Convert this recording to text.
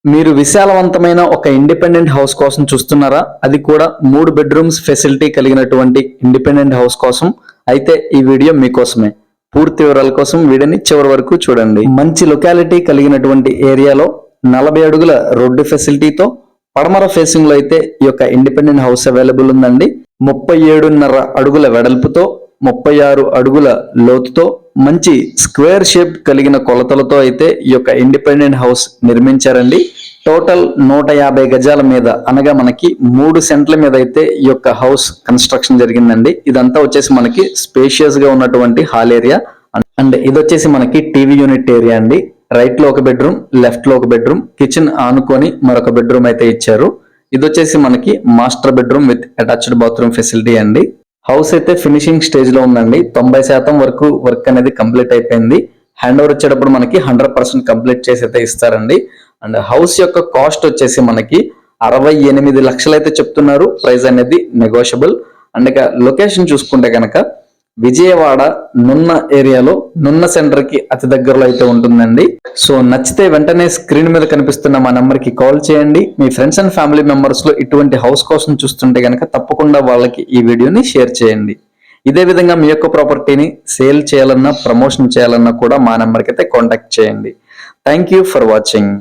మీరు విశాలవంతమైన ఒక independent house కోసం చూస్తున్నారా? అది కూడా 3 బెడ్రూమ్స్ ఫెసిలిటీ కలిగినటువంటి ఇండిపెండెంట్ హౌస్ కోసం అయితే ఈ వీడియో మీకోసమే. పూర్తి వివరాల కోసం వీడియోని చివరి వరకు చూడండి. మంచి లొకాలిటీ కలిగినటువంటి ఏరియాలో 40 అడుగుల రోడ్డు ఫెసిలిటీతో పడమర ఫేసింగ్ లో అయితే ఈ యొక్క ఇండిపెండెంట్ హౌస్ అవైలబుల్ ఉందండి. 37.5 అడుగుల వెడల్పుతో 36 అడుగుల లోతుతో మంచి స్క్వేర్ షేప్ కలిగిన కొలతలతో అయితే ఈ యొక్క ఇండిపెండెంట్ హౌస్ నిర్మించారండి. టోటల్ 150 గజాల మీద అనగా మనకి 3 సెంట్ల మీద అయితే ఈ యొక్క హౌస్ కన్స్ట్రక్షన్ జరిగిందండి. ఇదంతా వచ్చేసి మనకి స్పేషియస్ గా ఉన్నటువంటి హాల్ ఏరియా అండ్ ఇది వచ్చేసి మనకి టీవీ యూనిట్ ఏరియా అండి. రైట్ లో ఒక బెడ్రూమ్, లెఫ్ట్ లో ఒక బెడ్రూమ్, కిచెన్ ఆనుకొని మరొక బెడ్రూమ్ అయితే ఇచ్చారు. ఇది వచ్చేసి మనకి master bedroom with attached bathroom facility అండి. హౌస్ అయితే ఫినిషింగ్ స్టేజ్ లో ఉందండి. 90% వరకు వర్క్ అనేది కంప్లీట్ అయిపోయింది. హ్యాండ్ ఓవర్ వచ్చేటప్పుడు మనకి 100% కంప్లీట్ చేసి అయితే ఇస్తారండి. అండ్ హౌస్ యొక్క కాస్ట్ వచ్చేసి మనకి 68 లక్షలు అయితే చెప్తున్నారు. ప్రైస్ అనేది నెగోషియబుల్. అండ్ ఇక లొకేషన్ చూసుకుంటే కనుక విజయవాడ నున్న ఏరియాలో నున్న సెంటర్ కి అతి దగ్గరలో అయితే ఉంటుందండి. సో నచ్చితే వెంటనే స్క్రీన్ మీద కనిపిస్తున్న మా నెంబర్ కి కాల్ చేయండి. మీ ఫ్రెండ్స్ అండ్ ఫ్యామిలీ మెంబర్స్ లో ఇటువంటి హౌస్ కోసం చూస్తుంటే కనుక తప్పకుండా వాళ్ళకి ఈ వీడియోని షేర్ చేయండి. ఇదే విధంగా మీ యొక్క ప్రాపర్టీని సేల్ చేయాలన్నా ప్రమోషన్ చేయాలన్నా కూడా మా నెంబర్కి అయితే కాంటాక్ట్ చేయండి. Thank you for watching.